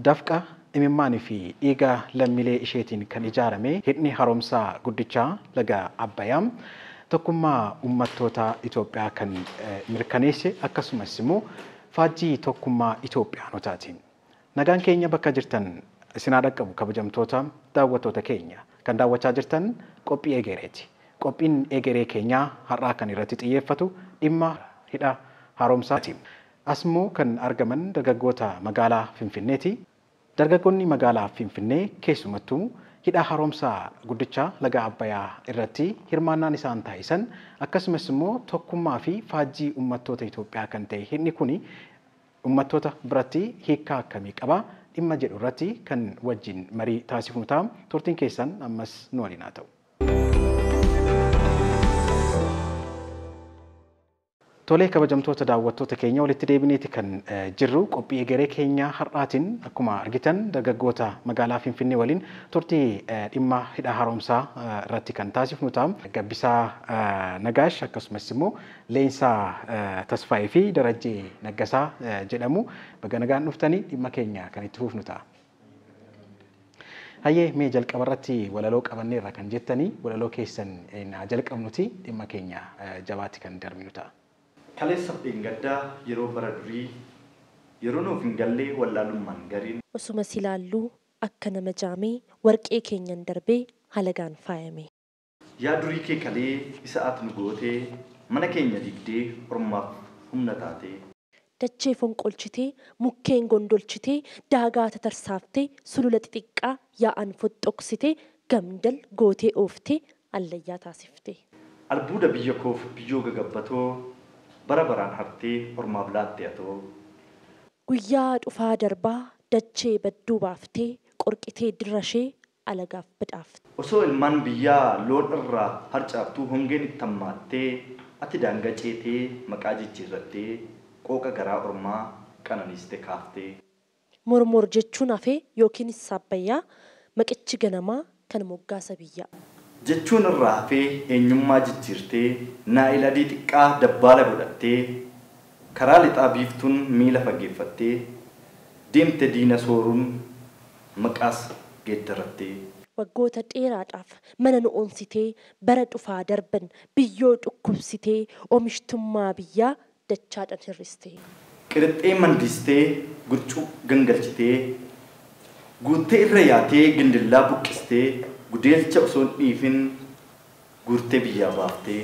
Dafqa imimmaanii fi dhiiga lammiilee isheetiin kan ijaarame hidhni haaromsaa guddichaa laga Abbayyaa tokkummaa uummattoota Itoophiyaa kan mirkaneesse akkasumas immoo faajjii tokkummaa Itoophiyaanotaatiin. Nagaan keenya bakka jirtan isin haa dhaqqabu kabajamtoota daawwattoota keenya kan daawwachaa jirtan qophii egereeti. Qophiin egeree keenyaa har'aa kan irratti xiyyeeffatu dhimma hidha haaromsaati. Asmoo kan argaman dargaggoota magaalaa Finfinneeti. Dargaggoonni magaalaa Finfinnee keessumattuu hidha haaromsaa guddichaa laga Abbayyaa irratti hirmaannaan isaan taasisan akkasumas immoo tokkummaa fi faajjii uummattoota Itoophiyaa kan ta'e hidhni kuni uummattoota biratti hiikkaa akkamii qaba? Dhimma jedhu irratti kan wajjin marii taasifnu ta'a. Turtiin keessan ammas nu waliin haa ta'u. Tolee kabajamtoota daawwattoota keenya walitti deebineeti kan jirru qophii egeree keenya har'aatiin akkuma argitan dargaggoota magaalaa Finfinnee waliin turtii dhimma hidha haaromsaa irratti kan taasifnu ta'a. Gabbisaa Nagaash akkasumas immoo Leensaa Tasfaayee fi Darajjee Naggasaa jedhamu baga nagaan dhuftanii dhimma keenya kan itti fufnu ta'a. Hayyee mee jalqaba irratti walaloo qabanneerra kan jettanii walaloo keessan jalqabnuti dhimma keenya jabaatti kan darbinu ta'a. Kaleessa gaddaa yeroo bara durii yeroo nuuf hin gallee wallaalummaan gariin osuma silaalluu akka nama jaamee warqee keenyan darbee halagaan faayame. Yaa durii kee kalee isa ati nu gootee mana keenya digdee ormaaf humna taatee. Dachee fonqolchitee mukkeen gondolchitee daagaa tatarsaaftee sulula xixiqqaa yaa'an fottoqsitee gamdal gootee ooftee allayyaa taasiftee. Albuuda biyya koof biyyoo gagabbatoo bara baraan hartee ormaaf laatte atoo. Guyyaa dhufaa darbaa dachee badduu baaftee qorqitee dirrashee alagaaf badhaafte. Osoo ilmaan biyyaa loon irraa harcaaftuu hongeen itti hammaattee ati daangaa ceetee maqaa jijjiirrattee qooqa garaa ormaa qananiiste kaaftee. Mormor jechuun hafee yookiin Abbayyaa maqichi ganamaa kan moggaasa biyyaa. Jechuun irraa hafee eenyummaa jijjiirtee naa'ila adii xiqqaa dabbaala godhattee karaa lixaa biiftuun miila fageeffattee deemte diina sooruun maqaas geeddarattee. Waggoota dheeraadhaaf mana nu onsitee bara dhufaa darban biyyoo dhukkubsitee oomishtummaa biyyaa dachaadhaan hirristee. Qirixxee mandistee gurcuu gangalchitee guuttee irra yaatee gindillaa buqqistee gudeelcha osoo hin dhiifin guurtee biyyaa baaftee.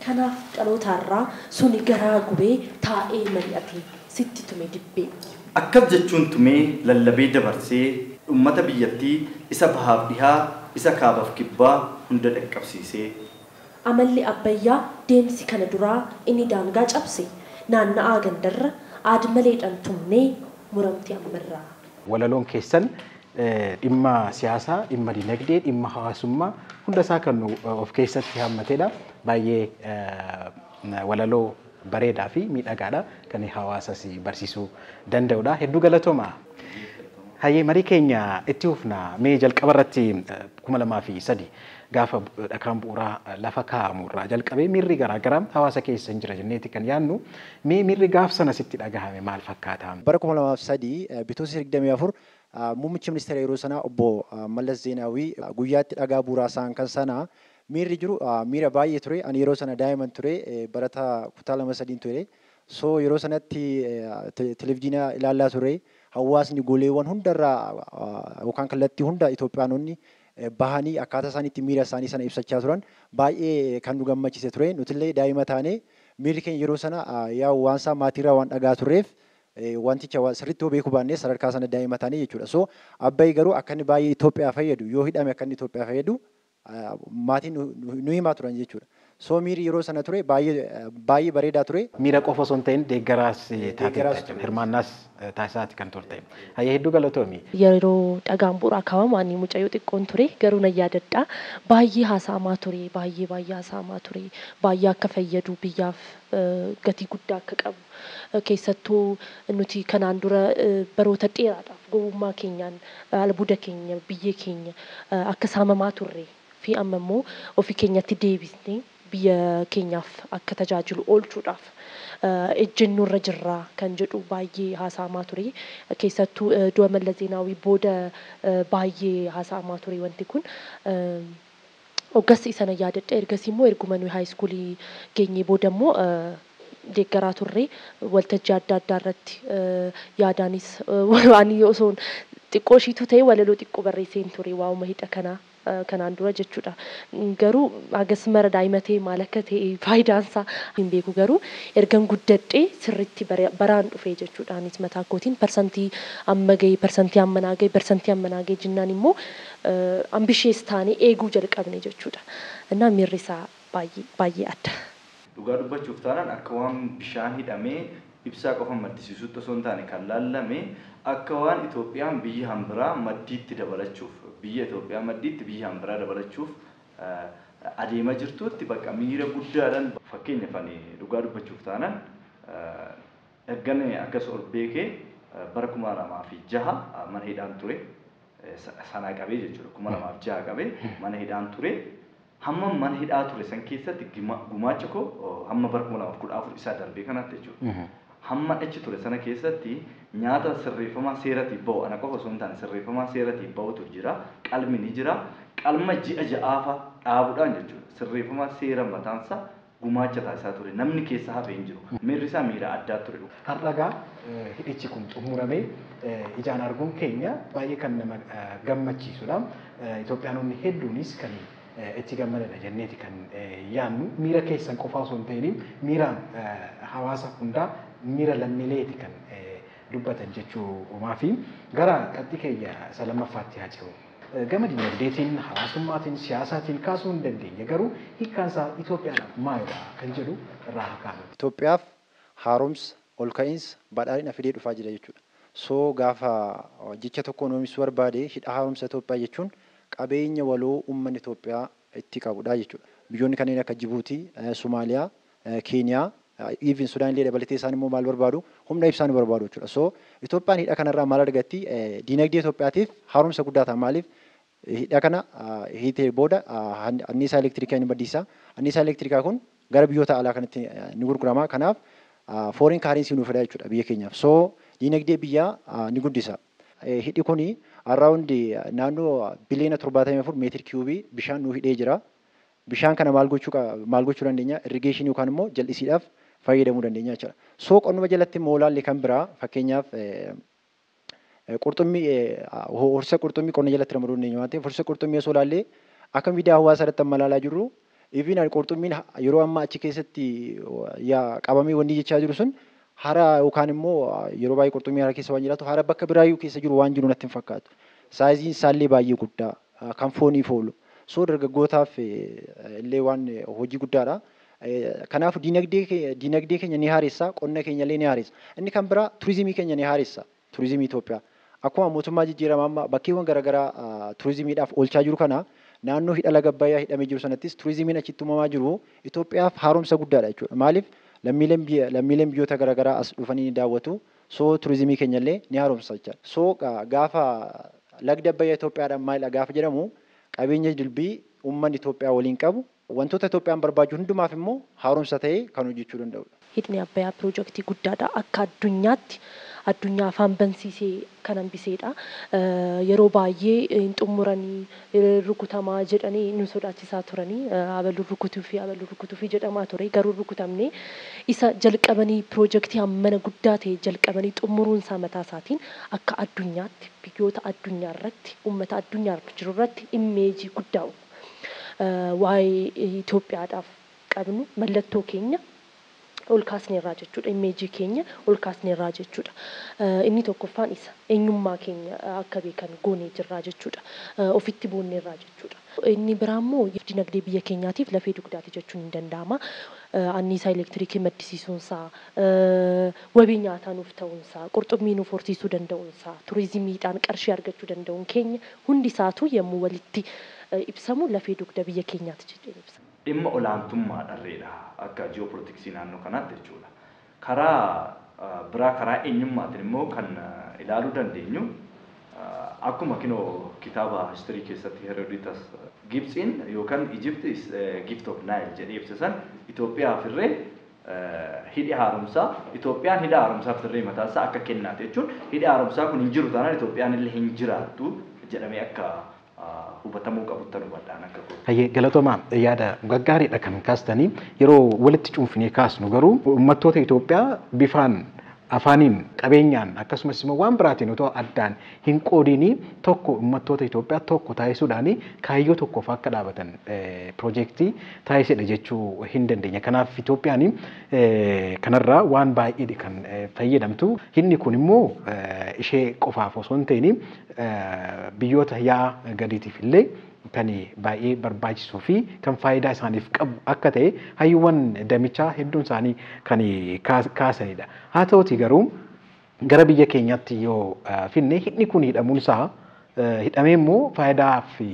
Kanaaf dhalootaarraa suni garaa gubee taa'ee mari'atee sitti tume dibbee. Akkas jechuun tumee lallabee dabarsee uummata biyyattii isa bahaaf dhihaa isa kaabaaf kibbaa hunda dhaqqabsiisee. Amalli Abbayyaa deemsi kana duraa inni daangaa cabse naanna'aa gandarra aadmaleedhaan tumnee muramti ammarraa. Walaloon keessan dhimma siyaasaa, dhimma dinagdee, dhimma hawaasummaa hunda isaa kan of keessatti hammateedha. Baay'ee walaloo bareedaa fi miidhagaadha kan hawaasas barsiisuu danda'udha. Hedduu galatooma. Hayyee marii keenya itti fufna. Mee jalqaba irratti 2003 gaafa dhakaan bu'uuraa lafa kaa'amu irraa jalqabee miirri garaagaraa hawaasa keessa hin jira jenneeti kan yaadnu. Mee miirri gaaf sana sitti dhagahame maal fakkaata? Bara 2003 bitootessa 24 muummichi ministeera yeroo sanaa obbo Mallas Zeenaawii guyyaatti dhagaa bu'uuraa isaan kan sanaa miirri jiru miira baay'ee ture. Ani yeroo sana daa'iman ture barataa kutaa 2-3 ture. So yeroo sanatti televezyiina ilaalaa ture. Hawaasni goleewwan hundarraa yookaan kallattii hunda Itoophiyaanonni bahanii akkaataa isaaniitti miira isaanii sana ibsachaa turan baay'ee kan nu gammachiise ture. Nutillee daa'ima taanee miirri keenya yeroo sana yaa waan isaa maatiirraa waan dhagaa turreef wanticha sirriitti beekuu baannee sadarkaa sana daa'ima taanee jechuudha. So Abbayyi garuu akka inni baay'ee Itoophiyaa fayyadu yoo hidhame akka inni Itoophiyaa fayyadu maatiin nu himaa turan jechuudha. So miiri yeroo sana ture baay'ee bareedaa ture. Miira qofa osoo hin ta'in deeggaraas taatee hirmaannaas taasisaati kan turte. Hayyee hedduu galatoomi. Yeroo dhagaan bu'uuraa kaa'amu ani mucayyoo xiqqoon ture garuu na yaadadha. Baay'ee haasa'amaa ture baay'ee haasa'amaa ture baay'ee akka fayyadu biyyaaf gatii guddaa akka qabu keessattuu nuti kanaan dura baroota dheeraadhaaf gowwummaa keenyaan albuuda keenya biyya keenya akka saamamaa turre fi amma immoo ofii keenyatti deebisnee biyya keenyaaf akka tajaajilu oolchuudhaaf ejjennoorra jirraa kan jedhu baay'ee haasa'amaa ture. Keessattuu du'a Mallas Zeenaawii booda baay'ee haasa'amaa ture wanti kun. Hoggassi sana yaadadha. Ergasii immoo erguma nuyi haayiskuulii geenyee booda immoo deeggaraa turre waltajjii adda addaa irratti yaadaanis waan osoo xiqqoo ishiitu ta'e walaloo xiqqoo barreesseen ture waa'uma hidha kanaan dura jechuudha. Garuu hagas mara daa'imatee maal akka ta'e faayidaan isaa hin beeku garuu ergan guddadhee sirriitti baraan dhufee jechuudha. Anis mataa kootiin parsantii amma gahee parsantii ammanaa gahee parsantii ammanaa gahee jennaan immoo ambishees taanee eeguu jalqabne jechuudha. Innaa miirri isaa baay'ee adda. Dhugaa dubbachuuf taanaan akka waan bishaan hidhamee ibsaa qofa maddisiisutti osoo hin taane kan laallame akka waan Itoophiyaan biyya hambiraa maddiitti dabalachuuf biyya Itoophiyaa maddiitti biyya hambiraa dabalachuuf adeema jirtuutti bakka miira guddaadhaan fakkeenyaaf ani dhugaa dubbachuuf taanaan ergan akkas ol beekee bara 2006 mana hidhaan ture sanaa qabee jechuudha 2006 qabee mana hidhaan ture. Hamma mana hidhaa ture san keessatti gumaacha koo hamma bara 2014 isaa darbee kanatti jechuudha. Hamma achi ture sana keessatti nyaata sirreeffamaa seeratiin bahu ana qofa osoo hin taane sirreeffamaa seeratiin bahutu jira. Qalmi ni jira. Qalma ji'a ja'aafa dhaabuudhaan jechuudha. Sirreeffamaa seera mataansaa gumaacha taasisaa ture. Namni keessa hafee hin jiru. Miirri isaa miira addaa ture. Har'agaa hidhichi kun xumuramee ijaan arguun keenya baay'ee kan nama gammachiisudha. Itoophiyaanonni hedduunis kan itti gammadadha jenneeti kan yaannu miira keessan qofaa osoo hin ta'in miira hawaasa hundaa miira lammiileeti kan dubbatan jechuumaa fi gara qabxii keenya isa lammaffaatti haa cehu. Gama dinagdeetiin hawaasummaatiin siyaasaatiin kaasuu hin dandeenye garuu hiikkaan isaa Itoophiyaadhaaf maalidha kan jedhu irraa haa kaanu. Itoophiyaaf haaromsa ol ka'iinsa badhaadhina fidee dhufaa jira jechuudha. Soo gaafa jecha tokkoon oomishuu barbaade hidha haaromsa Itoophiyaa jechuun qabeenya waloo uummanni Itoophiyaa itti qabudha jechuudha. Biyyoonni kanneen akka Jibuutii, Somaaliyaa, Keeniyaa, even Sudaan illee dabalatee isaan immoo maal barbaadu? Humna ibsaa barbaadu jechuudha. So Itoophiyaan hidha kanarraa maal argatti? Diinagdee Itoophiyaatiif haaromsa guddaa ta'a. Maaliif? Hidha kana hiitee booda anniisaa elektirikaa ni maddisiisa. Anniisaa elektirikaa kun gara biyyoota alaa kanatti ni gurgurama. Kanaaf foreign currency nuuf fida jechuudha biyya keenyaaf. So diinagdee biyyaa ni guddisa. Hidhi kuni around naannoo biliyoona 74 meetir kiubii bishaan nuu hidhee jira. Bishaan kana maal gochuu dandeenya? Irrigation yookaan immoo jal'isiidhaaf fayyadamuu dandeenya jechuudha. So qonnuma jalatti immoo olaallee kan biraa fakkeenyaaf qurxummii horsiisa qurxummii qonna jalatti ramaduu dandeenya waan ta'eef horsiisa qurxummii osoo ilaallee akka miidiyaa hawaasaa irratti amma ilaalaa jirru even qurxummiin yeroo ammaa achi keessatti qabamee wanni jechaa jiru sun hara yookaan immoo yeroo baay'ee qurxummii hara keessa waan jiraatu hara bakka biraayyuu keessa jiru waan jiru natti hin fakkaatu. Saayiziin isaallee baay'ee guddaa kan fooniif oolu. So dargaggootaaf illee waan hojii guddaadha. Kanaaf diinagdee keenya ni haaressa, qonna keenya illee ni haaressa. Inni kan biraa turizimii keenya ni haaressa. Turizimii Itoophiyaa. Akkuma mootummaa jijjiiramaa amma bakkeewwan garaagaraa turizimiidhaaf oolchaa jiru kana naannoo hidha laga Abbayyaa hidhamee jiru sanattis turizimiin achitti uumamaa jiru Itoophiyaaf haaromsa guddaadha jechuudha. Maaliif lammiileen biyyoota garaagaraa as dhufanii ni daawwatu. So turizimii keenya illee ni haaromsa jechuudha. So gaafa lagdi Abbayyaa Itoophiyaadhaan maalidha gaafa jedhamu qabeenya dilbii uummanni Itoophiyaa waliin qabu wantoota Itoophiyaan barbaadu hundumaaf immoo haaromsa ta'ee kan hojjechuu danda'udha. Hidhni Abbayyaa piroojektii guddaadha. Akka addunyaatti addunyaa afaan bansiisee kan hambiseedha. Yeroo baay'ee hin xumuranii rukutamaa jedhanii nu sodaachisaa turanii abaluu rukutuu fi jedhamaa ture garuu rukutamne isa jalqabanii piroojektii hammana guddaa ta'e jalqabanii xumuruun isaa mataa isaatiin akka addunyaatti biyyoota addunyaa irratti uummata addunyaa jiru irratti imeejii guddaa waa'ee Itoophiyaadhaaf qabnu mallattoo keenya ol kaasneerraa jechuudha. Imeejii keenya ol kaasneerraa jechuudha. Inni tokkoffaan isa eenyummaa keenya akka beekan goonee jirraa jechuudha. Ofitti boonneerraa jechuudha. Inni biraa immoo dinagdee biyya keenyaatiif lafee dugdaati jechuun hin danda'ama. Anniisaa elektiriikii maddisiisuunsaa, wabii nyaataa nuuf ta'uunsaa, qurxummii nuuf horsiisuu danda'uunsaa, turizimiidhaan qarshii argachuu danda'uun keenya hundi isaatu yommuu walitti ibsamu lafee dugda biyya keenyaati jedhee ibsa. Dhimma olaantummaa dharreedha akka ji'oopolitiksii naannoo kanaatti jechuudha. Karaa biraa karaa eenyummaatiin immoo kan ilaaluu dandeenyu akkuma kinoo kitaaba history keessatti Herodotus Gibxiin yookaan Egypt is gift of Nile jedhee ibsisan Itoophiyaa firree hidhi haaromsaa Itoophiyaan hidha haaromsaa firree mataasaa akka kennaate jechuun hidhi haaromsaa kun hin jiru taanaan Itoophiyaan illee hin jiraattu jedhamee akka hubatamuu qabutti hubadhaan akka godhu. Hayyee galatoomaa yaada gaggaariidha kan kaastanii yeroo walitti cuunfinee kaasnu garuu uummattoota Itoophiyaa bifaan afaaniin qabeenyaan akkasumas immoo waan biraatiin otoo addaan hin qoodinii tokko uummattoota Itoophiyaa tokko taasisuudhaan kaayyoo tokkoof akka dhaabatan piroojeektii taasisedha jechuu hin dandeenya. Kanaaf Itoophiyaan kanarraa waan baay'ee kan fayyadamtu inni kun immoo ishee qofaaf osoo hin ta'in biyyoota yaa gadiitiif illee kan baay'ee barbaachisuu fi kan faayidaa isaaniif qabu akka ta'e hayyuuwwan damichaa hedduun isaanii kan kaasanidha. Haa ta'uti garuu gara biyya keenyaatti yoo finne hidhi kun hidhamuun isaa hidhamee immoo faayidaa fi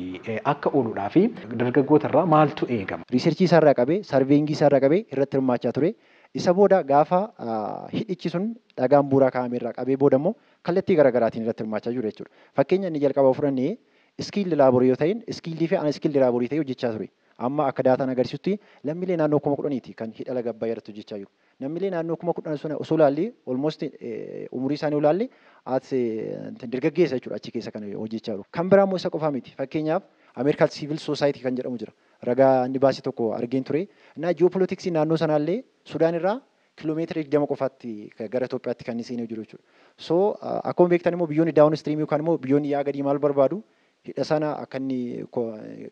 akka ooluudhaa fi dargaggoota irraa maaltu eegama? Riisarchii isaarraa qabee, sarveengii isaarraa qabee irratti hirmaachaa ture. Isa booda gaafa hidhichi sun dhagaan bu'uuraa kaa'ame irraa qabee booda immoo kallattii garaagaraatiin irratti hirmaachaa jiru jechuudha. Fakkeenya inni jalqaba fudhannee iskiilli laaborii yoo ta'in iskiillii fi aniskiilli laaborii ta'ee hojjechaa ture. Amma akka daataan agarsiisutti lammiilee naannoo 10,000 kan hidha laga Abbayyaa irratti hojjechaa jiru. Lammiilee naannoo 10,000 sana osoo ilaallee almost umurii isaanii ilaallee dargaggeessa jechuudha achi keessa kan hojjechaa jiru. Kan biraa immoo isa qofaa miti. Fakkeenyaaf Ameerikaan Siivil Soosaayitii kan jedhamu jira. Ragaa inni baasii tokko argeen ture. Naa ji'oopolitiksii naannoo sanaallee Sudaan irraa kiiloomeetira 20 qofaatti gara Itoophiyaatti kan inni seenee jiru jechuudha. So akkuma beektan immoo biyyoonni daawun istiriimii yookaan immoo biyyoonni yaa gadii maal barbaadu? Hidha sana akka inni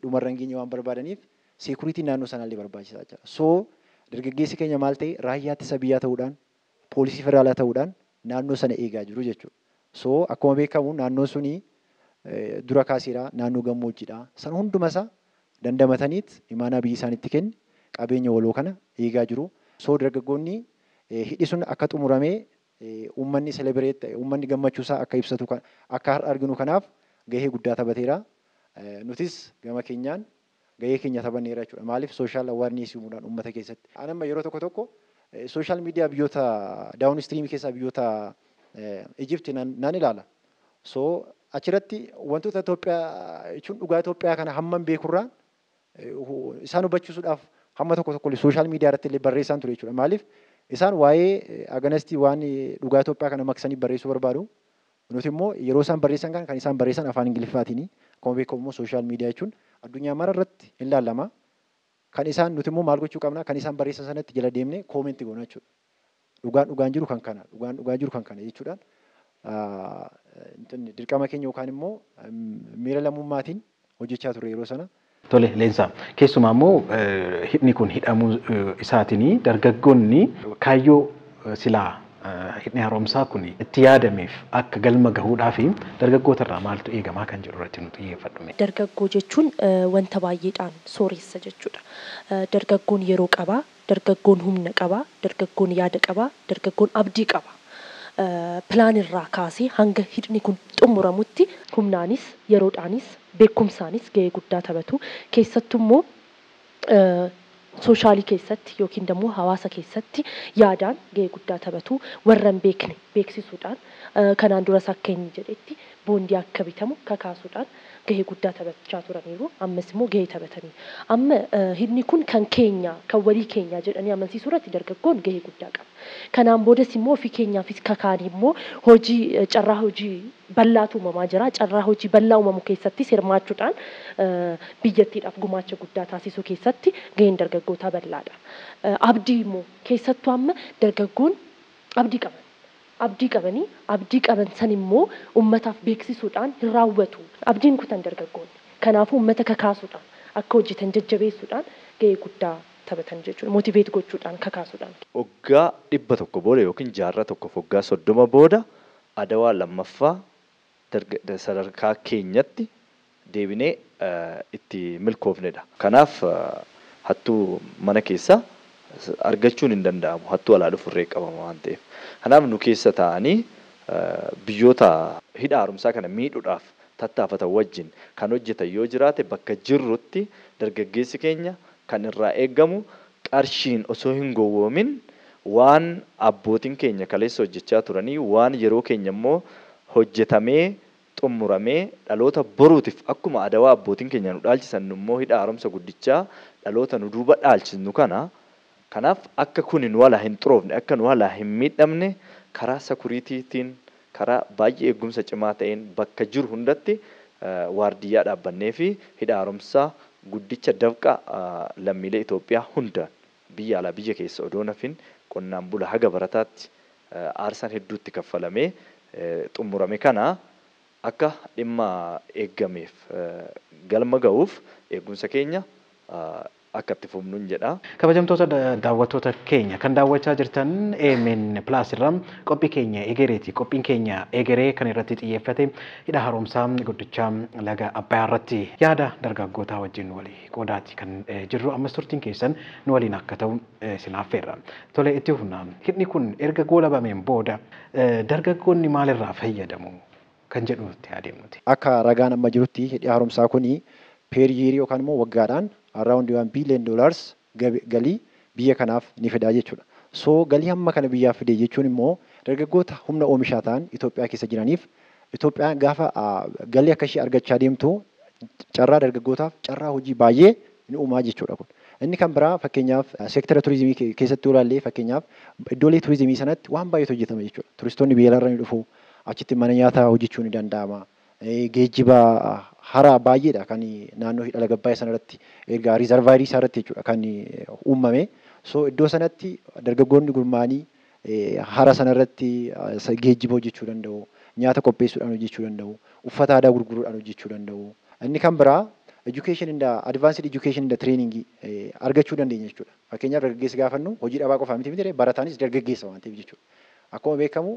dhumarra hin geenye waan barbaadaniif seekuriitiin naannoo sanaallee barbaachisaa jira. So dargaggeessi keenya maal ta'e raayyaa ittisa biyyaa ta'uudhaan poolisii federaalaa ta'uudhaan naannoo sana eegaa jiru jechuudha. So akkuma beekamu naannoon suni dura kaaseera naannoo gammoojjiidha. San hundumasaa dandamataniit imaanaa biyyi isaanitti kenne qabeenya waloo kana eegaa jiru. So dargaggoonni hidhi sun akka xumuramee uummanni selebireet uummanni gammachuusaa akka ibsatu akka arginu kanaaf gahee guddaa taphateera. Nutis gama keenyaan gahee keenya taphanneera jechuudha. Maaliif sooshaal awaarneesii uumuudhaan uummata keessatti. Anamma yeroo tokko sooshaal miidiyaa biyyoota daawun istiriimii keessaa biyyoota Ijipti naan ilaala. So achirratti wantoota Itoophiyaa jechuun dhugaa Itoophiyaa kana hamman beekurraa isaan hubachiisuudhaaf hamma tokko sooshaal miidiyaa irratti illee barreessaan ture jechuudha. Maaliif isaan waa'ee aganastii waan dhugaa Itoophiyaa kana maksanii barreessuu barbaadu. Nuti immoo yeroo isaan barreessan kan isaan barreessan afaan Ingiliffaatiin akkuma beekamu immoo sooshaal miidiyaa jechuun addunyaa mara irratti hin laallama. Kan isaan nuti immoo maal gochuu qabna kan isaan barreessan sanatti jala deemnee koomentii goona jechuudha. Dhugaan jiru kan kana dhugaan jiru kan kana jechuudhaan dirqama keenya yookaan immoo miira lammummaatiin hojjechaa ture yeroo sana. Tole Leensaa keessumaa immoo hidhni kun hidhamuu isaatiin dargaggoonni kaayyoo silaa hidhni haaromsaa kun itti yaadameef akka galma gahuudhaa fi dargaggoota irraa maaltu eegamaa kan jedhu irratti nuti xiyyeeffadhume. Dargaggoo jechuun wanta baay'eedhaan sooressa jechuudha. Dargaggoon yeroo qabaa, dargaggoon humna qabaa, dargaggoon yaada qabaa, dargaggoon abdii qaba. Pilaan irraa kaasee hanga hidhni kun xumuramutti humnaanis yeroodhaanis beekumsaanis gahee guddaa taphatu. Keessattuu immoo soshaalii keessatti yookiin immoo hawaasa keessatti yaadaan gahee guddaa taphatu. Warra hin beekne beeksisuudhaan kanaan duras akka inni jedhetti boondii akka bitamu kakaasuudhaan gahee guddaa taphachaa turaniiru. Ammas immoo gahee taphatanii. Amma hidhni kun kan keenya kan walii keenya jedhanii amansiisuu irratti dargaggoon gahee guddaa qaba. Kanaan boodas immoo ofii keenyaafis kakaanii immoo hojii carraa hojii bal'aatu uumamaa jira. Carraa hojii bal'aa uumamu keessattis hirmaachuudhaan biyyattiidhaaf gumaacha guddaa taasisuu keessatti gaheen dargaggootaa bal'aadha. Abdii immoo keessattuu amma dargaggoon abdii qaban. Abdii qaban san immoo uummataaf beeksisuudhaan hin raawwatu. Abdiin kutan dargaggoonni. Kanaafuu uummata kakaasuudhaan akka hojjetan jajjabeessuudhaan gahee guddaa taphatan jechuudha. Mootiveet gochuudhaan kakaasuudhaan. Waggaa 100 booda yookiin jaarraa tokkoof waggaa 30 booda adawaa lammaffaa sadarkaa keenyatti deebinee itti milkoofnedha. Kanaaf hattuu mana keessa argachuun hin danda'amu. Hattuu alaa dhufurree qabama waan ta'eef. Kanaaf nu keessa ta'anii biyyoota hidha haaromsaa kana miidhuudhaaf tattaafatan wajjin kan hojjetan yoo jiraate bakka jirrutti dargaggeessi keenya kan irraa eegamu qarshiin osoo hin gowwoomin waan abbootiin keenya kaleessa hojjechaa turanii waan yeroo keenya immoo hojjetamee xumuramee dhaloota boruutiif akkuma adawaa abbootiin keenya nu dhaalchisan immoo hidha haaromsa guddichaa dhaloota nu duuba dhaalchisnu kana. Kanaaf akka kun nu wala hin xuroofne akka nu wala hin miidhamne karaa sakuriitiitiin karaa baay'ee eegumsa cimaa ta'een bakka jiru hundatti waardiyyaa dhaabbannee fi hidha haaromsaa guddicha dafqa lammiilee Itoophiyaa hundaan biyya alaa biyya keessa odoo nafin qonnaan bula haga barataatti aarsaan hedduutti kaffalamee xumurame kana akka dhimma eeggameef galma ga'uuf eegumsa keenya akka itti fufnuun jedha. Kabajamtoota daawwattoota keenya kan daawwachaa jirtan AMN Plus irraa qophii keenya egereeti. Qophiin keenya egeree kan irratti xiyyeeffate hidha haaromsaa guddichaa laga Abbayyaa irratti yaada dargaggootaa wajjin walii qoodaati kan jirru. Ammas turtiin keessan nu waliin akka ta'u sinaaffeerra. Tole itti hufnaa. Hidhi kun erga goolabameen booda dargaggoonni maalirraa fayyadamu kan jedhutti adeemnuti. Akka ragaan amma jirutti hidhi haaromsaa kuni peeriyeerii yookaan immoo waggaadhaan around $1 billion galii biyya kanaaf ni fidaa jechuudha. So galii hamma kana biyyaaf fidee jechuun immoo dargaggoota humna oomishaa ta'an Itoophiyaa keessa jiraniif Itoophiyaan gaafa galii akka ishee argachaa deemtu carraa dargaggootaaf carraa hojii baay'ee ni uumaa jechuudha kun. Inni kan biraa fakkeenyaaf seektara turizimii keessatti ilaallee fakkeenyaaf iddoolee turizimii sanatti waan baay'eetu hojjetama jechuudha. Turistoonni biyya alaarraa ni dhufu achitti mana nyaataa hojjechuu ni danda'ama. Geejjiba hara baay'eedha kan naannoo hidha laga Abbayyaa sanarratti erga riizarvaarii isaarratti jechuudha kan uumame. So iddoo sanatti dargaggoonni gurmaa'anii hara sanarratti geejjiba hojjechuu danda'u, nyaata qopheessuudhaan hojjechuu danda'u, uffata aadaa gurguruudhaan hojjechuu danda'u. Inni kan biraa education in the advanced education in the training argachuu dandeenya jechuudha. Fakkeenyaaf dargaggeessa gaafannu hojii dhabaa qofaa miti barataanis dargaggeessa waan ta'eef jechuudha. Akkuma beekamu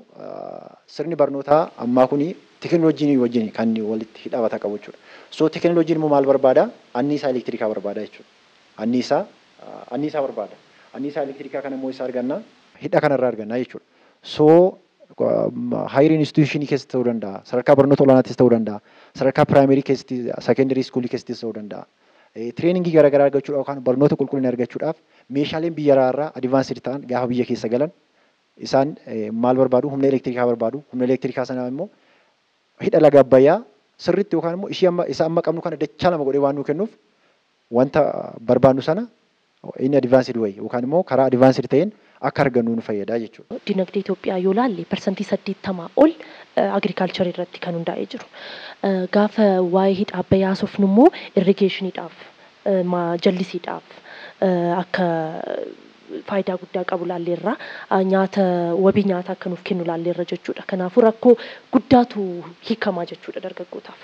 sirni barnootaa ammaa kuni teekinooloojii wajjin kan walitti hidhamata qabu jechuudha. So teekinooloojiin immoo maal barbaada? Anniisaa elektirikaa barbaada jechuudha. Anniisaa barbaada. Anniisaa elektrikaa kana immoo isa arganna hidha kanarraa arganna jechuudha. So higher institution keessatti ta'uu danda'a, sadarkaa barnoota olaanaattis ta'uu danda'a, sadarkaa primary keessatti, secondary school keessattis ta'uu danda'a. Treeningii garaagaraa argachuudhaaf yookaan barnoota qulqullina argachuudhaaf meeshaaleen biyya irraa advanced ta'an gaafa biyya keessa galan isaan maal barbaadu? Humna elektirikaa barbaadu. Humna elektirikaa sana immoo hidha laga Abbayyaa sirriitti yookaan immoo ishee isa amma qabnu kana dachaa lama godhee waan nu kennuuf wanta barbaadnu sana inni advanced way yookaan immoo karaa advanced ta'een akka argannu nu fayyada jechuudha. Dinagdee Itoophiyaa yoo laalle parsantii 80 ol agriikaalcharii irratti kan hundaa'ee jiru. Gaafa waa'ee hidha Abbayyaa sofnu immoo irrigeeshiniidhaaf jallisiidhaaf akka faayidaa guddaa qabu laalleerra nyaata wabii nyaata akka nuuf kennu laalleerra jechuudha. Kanaafuu rakkoo guddaatu hiikamaa jechuudha dargaggootaaf.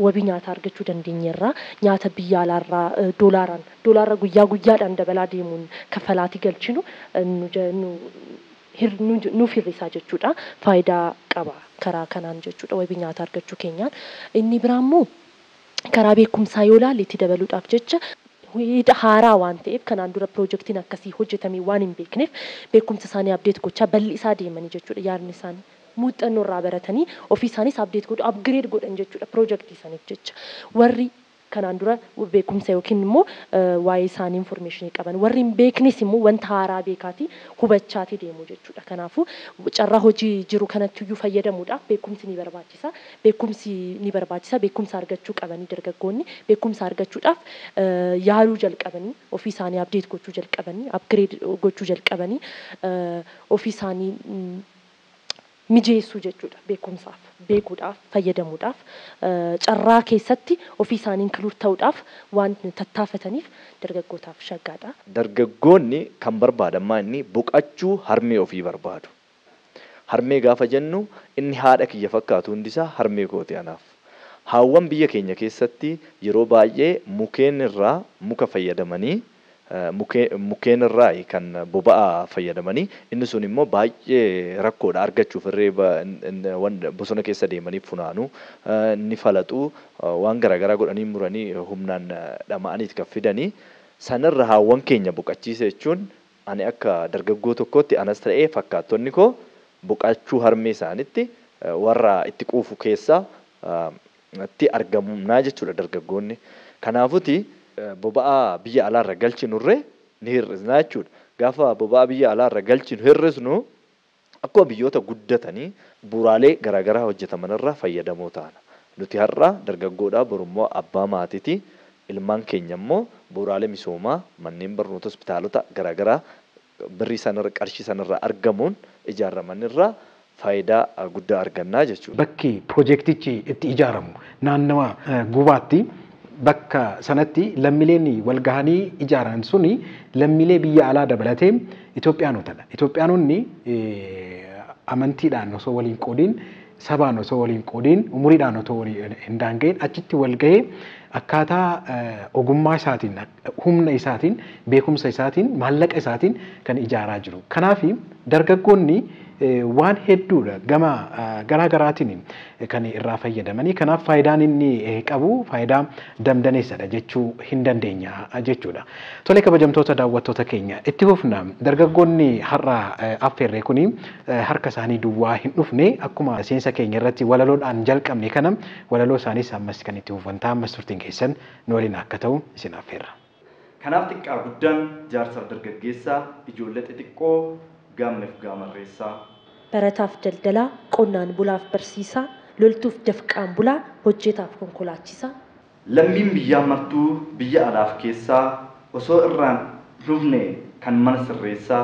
Wabii nyaata argachuu dandeenyeerra nyaata biyya alaarraa doolaara guyyaa guyyaadhaan dabalaa deemuun kaffalaatii galchinu nuuf hir'isaa jechuudha. Faayidaa qaba karaa kanaan jechuudha wabii nyaata argachuu keenyaan. Inni biraa immoo karaa beekumsaa yoo laalle itti dabaluudhaaf jecha hidha haaraa waan ta'eef kanaan dura piroojeektiin akkasii hojjetamee waan hin beekneef beekumsa isaanii abdeet gochaa bal'isaa deemanii jechuudha yaadni isaanii. Muuxannoo irraa baratanii ofii isaaniis abdeet godhu upgrade godhan jechuudha piroojeektii isaaniif jecha. Warri kanaan dura beekumsa yookiin immoo waa'ee isaanii information qaban warri hin beeknes immoo wanta haaraa beekaatii hubachaatii deemu jechuudha. Kanaafuu carraa hojii jiru kanatti iyyuu fayyadamuudhaaf beekumsi ni barbaachisa. Beekumsa argachuu qabanii dargaggoonni beekumsa argachuudhaaf yaaluu jalqabanii ofii isaanii abdeet gochuu jalqabanii upgrade gochuu jalqabanii ofii isaanii mijeessuu jechuudha beekumsaaf beekuudhaaf fayyadamuudhaaf carraa keessatti ofii isaanii inkluud ta'uudhaaf waan tattaafataniif dargaggootaaf shaggaadha. Dargaggoonni kan barbaadan inni boqachuu harmee ofii barbaadu. Harmee gaafa jennu inni haadha kiyya fakkaatu hundisaa harmee kooti anaaf. Haawwan biyya keenya keessatti yeroo baay'ee mukeen irraa muka fayyadamanii mukeen irraa kan boba'aa fayyadamanii inni sun immoo baay'ee rakkoodha argachuuf bosona keessa deemanii funaanuu ni falaxuu waan garaagaraa godhanii muranii humnaan dhama'aniit kan fidanii sanarra haawwan keenya boqachiise jechuun ani akka dargaggoo tokkootti anas ta'ee fakkaattonni koo boqachuu harmee isaanitti warra itti quufu keessaa itti argamnaa jechuudha dargaggoonni. Kanaafuti boba'aa biyya alaarra galchinurree ni hir'isna jechuudha. Gaafa boba'aa biyya alaarra galchinu hir'isnu akkuma biyyoota guddatanii bu'uuraalee garaagaraa hojjetaman irraa fayyadamoo ta'an. Nuti har'a dargaggoodhaa borummoo abbaa maatiiti. Ilmaan keenya immoo bu'uuraalee misoomaa manneen barnoota hospitaalota garaagaraa birrii sanarra qarshii sanarra argamuun ijaaraman irraa faayidaa guddaa argannaa jechuudha. Bakki piroojeektichi itti ijaaramu naannawa gubaatti bakka sanatti lammiileen wal gahanii ijaaran suni lammiilee biyya alaa dabalatee Itoophiyaanotadha. Itoophiyaanonni amantiidhaan osoo waliin qoodiin sabaan osoo waliin qoodiin umuriidhaan osoo waliin hin daanga'in achitti wal gahee akkaataa ogummaa isaatiin humna isaatiin beekumsa isaatiin maallaqa isaatiin kan ijaaraa jiru. Kanaaf dargaggoonni waan hedduudha gama garaagaraatiin kan irraa fayyadamanii kanaaf faayidaan inni qabu faayidaa damdaneessadha jechuu hin dandeenya jechuudha. Tole kabajamtoota daawwattoota keenya itti fufna dargaggoonni har'a affeerree kuni harka isaanii duwwaa hin dhufne akkuma seensa keenya irratti walaloodhaan jalqabne kana walaloo isaaniis ammas kan itti fufan ta'a ammas turtiin keessan nu waliin akka ta'u isin affeerra. Kanaaf xiqqaa guddaan jaarsaaf dargaggeessaa ijoollee xixiqqoo gaamneef gaamarreessaa. Barataaf daldalaa qonnaan bulaaf barsiisaa loltuuf dafqaan bulaa hojjetaaf konkolaachisaa. Lammiin biyyaa martuu biyya alaaf keessaa osoo irraan dhufne kan mana sirreessaa.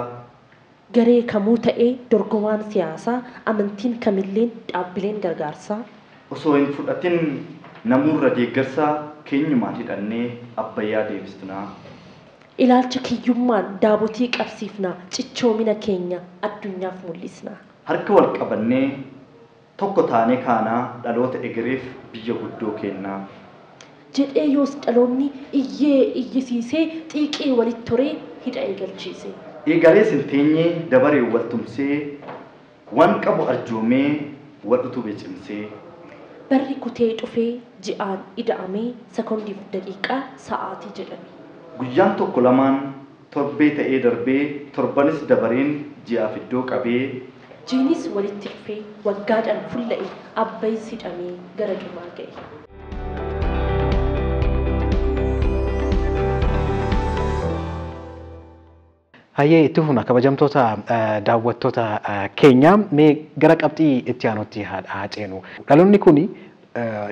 Garee kamuu ta'ee dorgomaan siyaasaa amantiin kamilleen dhaabbileen gargaarsaa. Osoo hin fudhatin namuurra deeggarsaa keenyumaan hidhannee abbayyaa deebistinaa. Ilaalcha kiyyummaan daabotii qabsiifnaa cichoomina keenya addunyaaf mul'isnaa. Harka wal qabannee tokko taanee kaanaa dhaloota egereef biyya guddoo kennaa. Jedhee yoos dhaloonni iyyee iyyisiisee xiiqee walitti toree hidha eegalchiise. Eegalee sinteenyee dabaree wal tumsee waan qabu arjoomee wal utubee cimsee. Barri kutee dhufee ji'aan ida'amee sekondiif daqiiqaa sa'aatii jedhame. Guyyaan tokko lamaan torbee ta'ee darbee torbanis dabareen ji'aaf iddoo qabee. Jiinis walitti dhufee waggaadhaan fulla'e abbayis hidhamee gara dhumaa ga'e. Hayyee itti fufna kabajamtoota daawwattoota keenya mee gara qabxii itti aanutti haa ceenu. Dhaloonni kun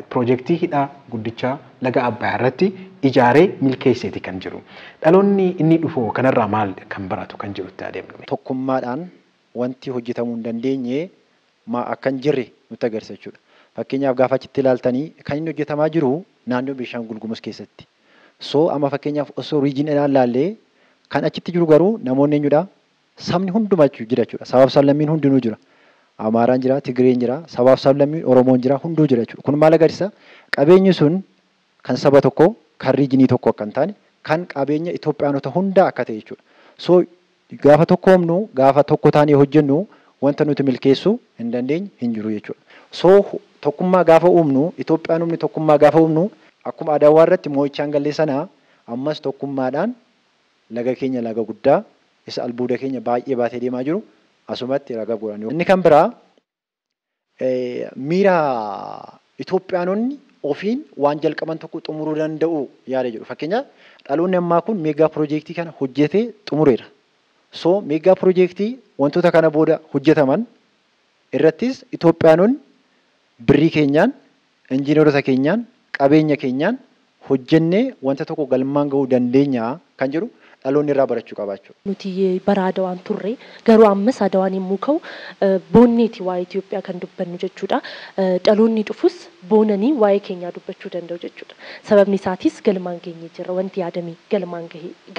piroojeektii hidha guddichaa laga Abbayyaa irratti ijaaree milkeesseeti kan jiru. Dhaloonni inni dhufu kanarraa maal kan baratu kan jirutti adeemnu. Tokkummaadhaan wanti hojjetamuu hin dandeenye akka hin jirre nutti agarsiisa jechuudha. Fakkeenyaaf gaafa achitti ilaaltanii kan inni hojjetamaa jiru naannoo Beeshaangul Gumuz keessatti. Amma fakkeenyaaf osoo riijinii ilaallee kan achitti jiru garuu namoonni eenyudha? Sabni hundumaa jira jechuudha. Sabaaf sablammiin hundinuu jira. Amaaraan jira, Tigireen jira, sabaaf sablammiin Oromoon jira, hunduu jira jechuudha. Kun maal agarsiisa? Qabeenyi sun kan saba tokko, kan riijinii tokko akka hin taane, kan qabeenya Itoophiyaanota hundaa akka ta'e jechuudha. Gaafa tokkoomnu, gaafa tokko taanee hojjennu wanta nuti milkeessuu hin dandeenye hin jiru jechuudha. Tokkummaa gaafa uumnu, Itoophiyaan humni tokkummaa gaafa uumnu, akkuma Adaawaa irratti moo'ichaan gallee sanaa ammas tokkummaadhaan laga keenya laga guddaa isa albuuda keenya baay'ee baatee deemaa jiru asumatti ragaa godhanii. Inni kan biraa miira Itoophiyaanonni ofiin waan jalqaban tokko xumuruu danda'u yaada jedhu. Fakkeenyaaf dhaloonni ammaa kun meegaa piroojeektii kana hojjetee xumureera. Meegaa piroojeektii wantoota kana booda hojjetaman irrattis Itoophiyaanonni birrii keenyaan, injiineerota keenyaan, qabeenya keenyaan hojjennee wanta tokko galmaan gahuu dandeenya kan jedhu dhaloonni irraa barachuu qabaachuu. Nuti bara Adawaan turre garuu ammas Adawaan yommuu ka'u boonneeti waa'ee Itoophiyaa kan dubbannu jechuudha. Dhaloonni dhufus boonanii waa'ee keenyaa dubbachuu danda'u jechuudha. Sababni isaatis galmaan geenye jira wanti yaadamee galmaan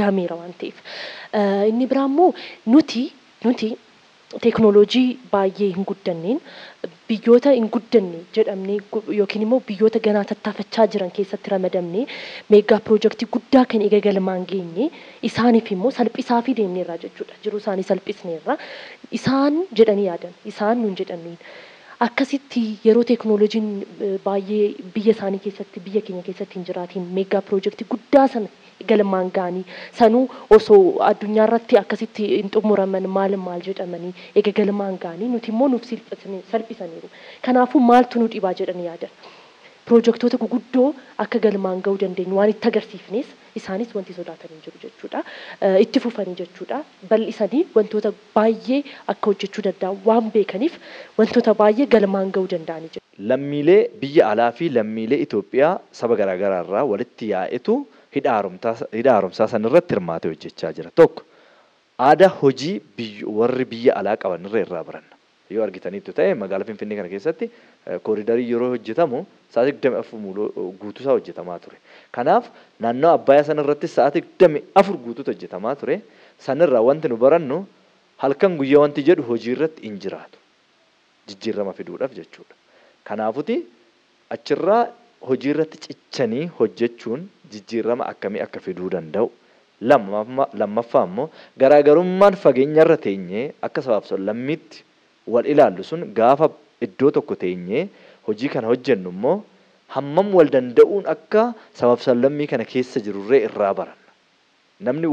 gameera waan ta'eef. Inni biraa immoo nuti teeknooloojii baay'ee hin guddanneen biyyoota hin guddanne jedhamne yookiin immoo biyyoota ganaa tattaafachaa jiran keessatti ramadamne meegaa piroojeektii guddaa kan eega galmaan geenye isaaniif immoo salphisaa fi deemneerra jechuudha. Jiruu isaanii salphisneerra isaan jedhanii yaadan isaan nuun jedhaniin. Akkasitti yeroo teeknooloojiin baay'ee biyya isaanii keessatti biyya keenya keessatti hin jiraatiin meegaa piroojeektii guddaa sana galmaan ga'anii sanuu osoo addunyaa irratti akkasitti hin xumuraman maal jedhamanii eega galmaan ga'anii nuti immoo nuuf salphisaniiru. Kanaafuu maaltu nu dhibaa jedhanii yaadan. Piroojektota guguddoo akka galmaan ga'uu dandeenyu waan itti agarsiifnes isaanis wanti sodaatanii jiru jechuudha. Itti fufanii jechuudha. Bal'isanii wantoota baay'ee akka hojjechuu danda'an waan beekaniif wantoota baay'ee galmaan ga'uu danda'anii jiru. Lammiilee biyya alaa fi lammiilee Itoophiyaa saba garaagaraa irraa walitti yaa'etu hidha haaromsaa san irratti hirmaatee hojjechaa jira. Tokko aadaa hojii warri biyya alaa qaban irraa baranna. Yoo argitaniitu ta'e magaalaa Finfinnee kana keessatti kooriidarii yeroo hojjetamu sa'aatii 24 guutuusaa hojjetamaa ture. Kanaaf naannoo Abbayyaa sana irratti sa'aatii 24 guutuutu hojjetamaa ture. Sanirraa wanti nu barannu halkan guyyaa wanti jedhu hojii irratti hin jiraatu. Jijjiirama fiduudhaaf jechuudha. Kanaafuti achirraa hojii irratti cichanii hojjechuun jijjiirama akkamii akka fiduu danda'u. Lammaffaa immoo garaagarummaan fageenya irra teenyee akka sabaaf lammiitti wal ilaallu sun gaafa iddoo tokko teenyee hojii kana hojjennu immoo hammam wal danda'uun akka sabaaf lammii kana keessa jirurree irraa baranna. Namni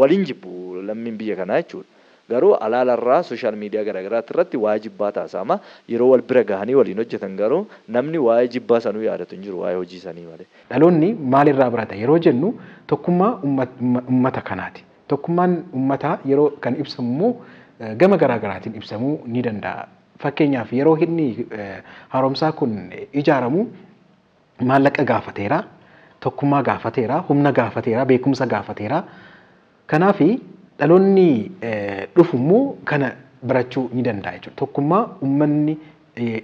waliin jibbu lammiin biyya kanaa jechuudha. Garuu alaalarraa sooshaal miidiyaa garaagaraatti irratti waa'ee jibbaa taasifama. Yeroo wal bira gahanii waliin hojjetan garuu namni waa'ee jibbaa sanuu yaadatu hin jiru waa'ee hojii sanii malee. Dhaloonni maalirraa barata yeroo jennu tokkummaa uummata kanaati. Tokkummaan uummataa yeroo kan ibsamu immoo gama garaagaraatiin ibsamuu ni danda'a. Fakkeenyaaf yeroo hidhi haaromsaa kun ijaaramu maallaqa gaafateera, tokkummaa gaafateera, humna gaafateera, beekumsa gaafateera. Kanaaf dhaloonni dhufu immoo kana barachuu ni danda'a jechuudha. Tokkummaa uummanni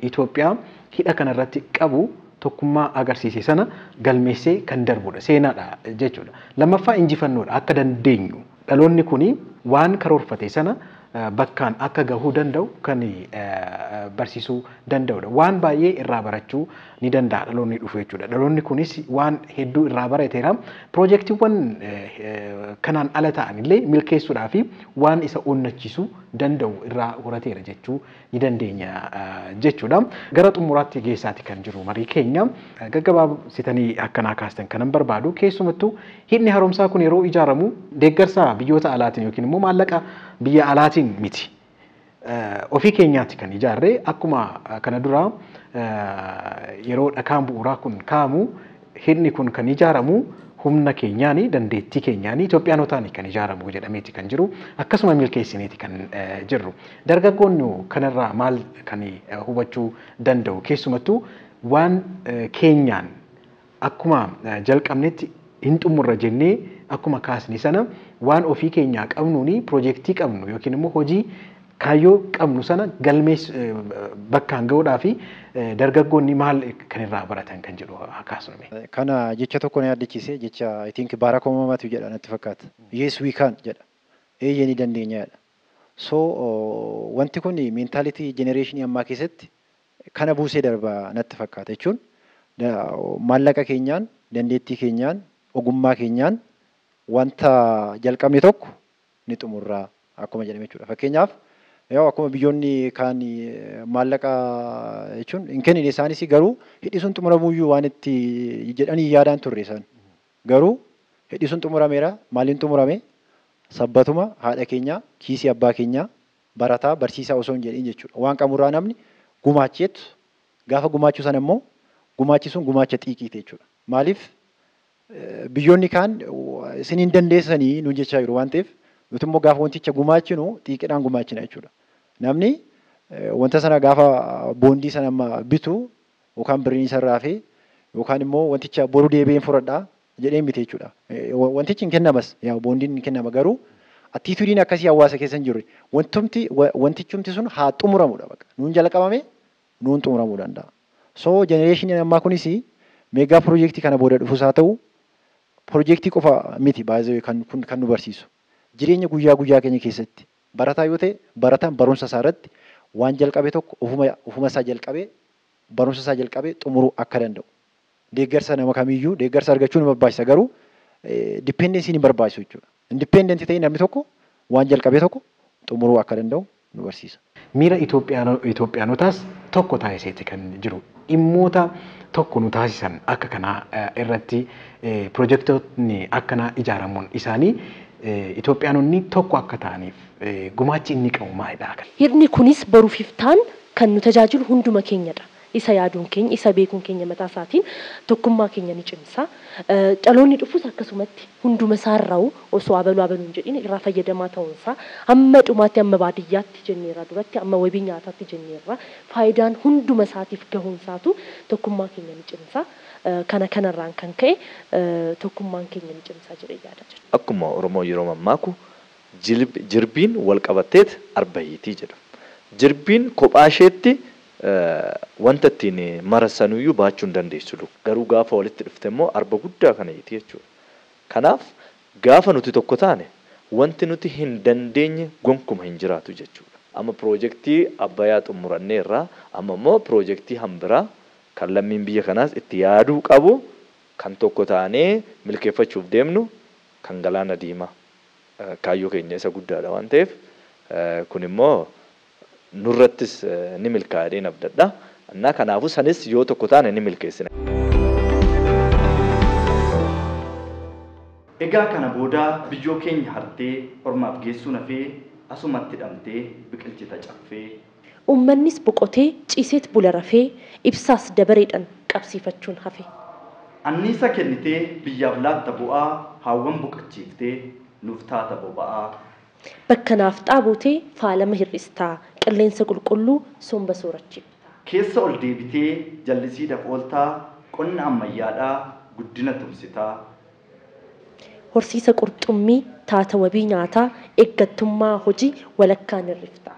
Itoophiyaa hidha kanarratti qabu tokkummaa agarsiise sana galmeessee kan darbudha. Seenaadha jechuudha. Lammaffaa injifannoodha akka dandeenyu. Dhaloonni kuni waan karoorfate sana bakkaan akka gahuu danda'u kan barsiisuu danda'udha. Waan baay'ee irraa barachuu ni danda'a dhaloonni dhufu jechuudha. Dhaloonni kunis waan hedduu irraa barateera. Piroojeektiiwwan kanaan ala ta'an illee milkeessuudhaa fi waan isa onnachiisuu danda'u irraa horateera jechuu ni dandeenya jechuudha. Gara xumuraatti geessaati kan jiru marii keenya. Gaggabaabsitanii akkanaa kaastan kanan barbaadu keessumattuu hidhi haaromsaa kun yeroo ijaaramu deeggarsa biyyoota alaatiin yookiin immoo maallaqa biyya alaatiin miti. Ofii keenyaatti kan ijaarree akkuma kana dura yeroo dhakaan bu'uuraa kun kaa'amu hidhi kun kan ijaaramu humna keenyaanii dandeettii keenyaanii Itoophiyaanotaan kan ijaaramu jedhameeti kan jiru akkasuma milkeessineeti kan jirru. Dargaggoonni kanarraa maal kan hubachuu danda'u keessumattuu waan keenyaan akkuma jalqabnetti hin xumurra jennee akkuma kaasni sana waan ofii keenyaa qabnuuni piroojeektii qabnu yookiin immoo hojii kaayyoo qabnu sana galmees bakkaan ga'uudhaa fi dargaggoonni maal kan irraa baratan kan jedhu kaasnume. Kana jecha tokko na yaadachiise jecha I think Barack Obamaatu jedha natti fakkaata. Yes we can jedha. Eeyyee ni dandeenya jedha. So wanti kun mentality generation ammaa keessatti kana buusee darba natti fakkaata jechuun maallaqa keenyaan dandeettii keenyaan ogummaa keenyaan wanta jalqabne tokko ni xumurraa akkuma jedhame jechuudha. Fakkeenyaaf yoo akkuma biyyoonni kaan maallaqa jechuun hin kennine isaanis garuu hidhi sun xumuramuyyuu waan itti jedhanii yaadaan turre isaan. Garuu hidhi sun xumurameera maaliin xumurame sabbatuma haadha keenya kiisii abbaa keenya barataa barsiisaa osoo hin jedhin jechuudha. Waan qaburraa namni gumaacheetu gaafa gumaachuu sana immoo gumaachi sun gumaacha xiiqiiti jechuudha. Maaliif biyyoonni kaan isin hin dandeessanii nuun jechaa jiru waan ta'eef nuti immoo gaafa wanticha gumaachinu xiiqiidhaan gumaachina jechuudha. Namni wanta sana gaafa boondii sana amma bitu yookaan birriin isa irraa fi yookaan immoo wanticha boru deebi'een fudhadhaa jedhee miti jechuudha. Wantichi hin kennamas boondiin hin kennama garuu attituudiin akkasii hawaasa keessa hin jirre wantichumti sun haa xumuramudha bakka nuun jalqabame nuun xumuramuu danda'a. So generation ammaa kunis meegaa piroojeektii kana booda dhufus haa ta'u piroojeektii qofa miti baay'ee kan nu barsiisu. Jireenya guyyaa guyyaa keenya keessatti barataa yoo ta'e barataan barumsa isaa irratti waan jalqabe tokko ofuma isaa jalqabee barumsa isaa jalqabee xumuruu akka danda'u. Deeggarsa nama kamiyyuu deeggarsa argachuu ni barbaachisa garuu dipendensiin hin barbaachisu jechuudha. Indipendenti ta'ee namni tokko waan jalqabee tokko xumuruu akka danda'u nu barsiisa. Miira Itoophiyaanotaas tokko taasiseeti kan jiru. Dhimmoota tokko nu taasisan akka kanaa irratti piroojeektoonni akkanaa ijaaramuun isaanii Itoophiyaanonni tokko akka ta'aniif gumaachi inni qabu maalidha? Hidhni kunis baruuf iftaan kan nu tajaajilu hunduma keenyadha. isa yaaduun keenya isa beekuun keenya mataa isaatiin tokkummaa keenya ni cimsa. Dhaloonni dhufus akkasumatti hunduma isaarraa'u osoo abaluu hin jedhin irraa fayyadamaa ta'uunsaa hamma dhumaatti hamma baadiyyaatti jenneerra duratti amma wabii nyaataatti jenneerra faayidaan hunduma isaatiif gahuunsaatu tokkummaa keenya ni cimsa. Kanarraan kan ka'e tokkummaan keenya ni cimsa jedhee yaada jira. Akkuma Oromoo yeroo mammaaku jirbiin wal qabatteet arbahiitii jedhu. Jirbiin kophaa isheetti wanta ittiin marasanuyyuu baachuu hin dandeessu. Garuu gaafa walitti dhufte immoo arba guddaa kana hiiti jechuudha. Kanaaf gaafa nuti tokko taane wanti nuti hin dandeenye gonkuma hin jiraatu jechuudha. Amma piroojektii Abbayyaa xumurannee irraa amma immoo piroojektii hambiraa kan lammiin biyya kanaas itti yaaduu qabu kan tokko taanee milkeeffachuuf deemnu kan galaana diimaa kaayyoo keenya isa guddaadha waan ta'eef kun immoo nurrattis ni milkaa'ee nabdadha. Annaa kanaafuu sanis yoo tokko taane ni milkeessina. Egaa kana booda biyyoo keenya hartee ormaaf geessuu nafee asumatti hidhamtee biqilchita caffee. Uummannis boqotee ciiseet bula rafee ibsaas dabareedhaan qabsiifachuun hafe. Anniisa kennitee biyyaaf laatta bu'aa hawwan boqachiiftee nuuf taata boba'aa. Bakka naaf xaabootee faalama hir'istaa qilleensa qulqulluu somba soorachiiftaa. Keessa ol deebitee jallisiidhaaf ooltaa qonna ammayyaadhaa guddina tumsitaa. Horsiisa qurxummii taata wabii nyaataa eeggattummaa hojii walakkaan hir'iftaa.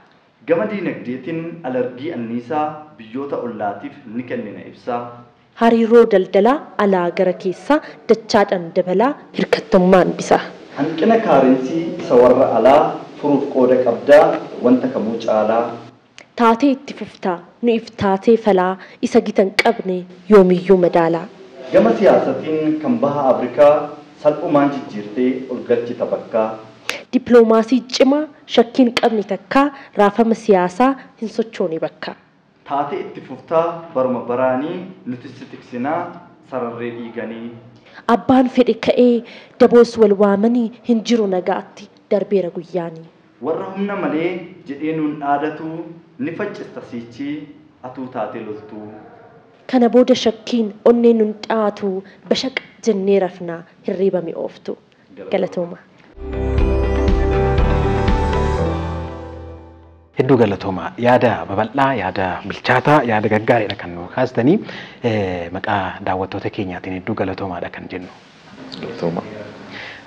Gama diinagdeetiin alargii anniisaa biyyoota ollaatiif ni kennina ibsaa. Hariiroo daldalaa alaa gara keessaa dachaadhaan dabalaa hirkattummaan bisaa. Hanqina kaarensii isa warra alaa furuuf qooda qabdaa wanta kamuu caalaa. Taatee itti fuftaa nu iftaatee falaa isa gitan qabne yoomiyyuu madaalaa. Gama siyaasatiin kan baha Afrikaa salphumaan jijjiirtee ol galchita bakkaa. Dippiloomaasii cimaa shakkiin qabni takkaa raafama siyaasaa hin sochoone bakka. Taatee itti fuftaa baruma baraanii nuti si tiksinaa sararree dhiiganii. Abbaan fedhe ka'ee daboos wal waamanii hin jiru nagaatti darbeera guyyaanii. Warra humna malee jedhee nuun dhaadatu ni faccista siichii atuu taatee loltuu. Kana booda shakkiin onnee nun dhaatu bashaq jennee rafnaa hirriibame ooftu. Galatooma. Hedduu galatooma yaada babal'aa yaada bilchaataa yaada gaggaaridha kan nu kaastanii maqaa daawwattoota keenyaatiin hedduu galatoomaadha kan jennu. Galatooma.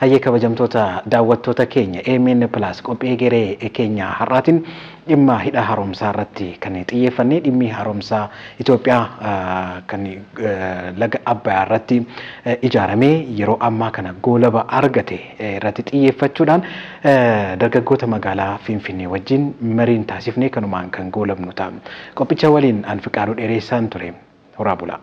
Hayyee kabajamtoota daawwattoota keenya AMN Plus qophii garee keenya har'aatiin dhimma hidha haaromsaa irratti kan xiyyeeffannee dhimmi haaromsaa Itoophiyaa kan laga Abbayyaa irratti ijaaramee yeroo ammaa kana goolaba argate irratti xiyyeeffachuudhaan dargaggoota magaalaa Finfinnee wajjin mariin taasifnee kanumaan kan goolabnu ta'a. Qophicha waliin Anfiqaaduu Dheereessaan ture. Horaa bulaa.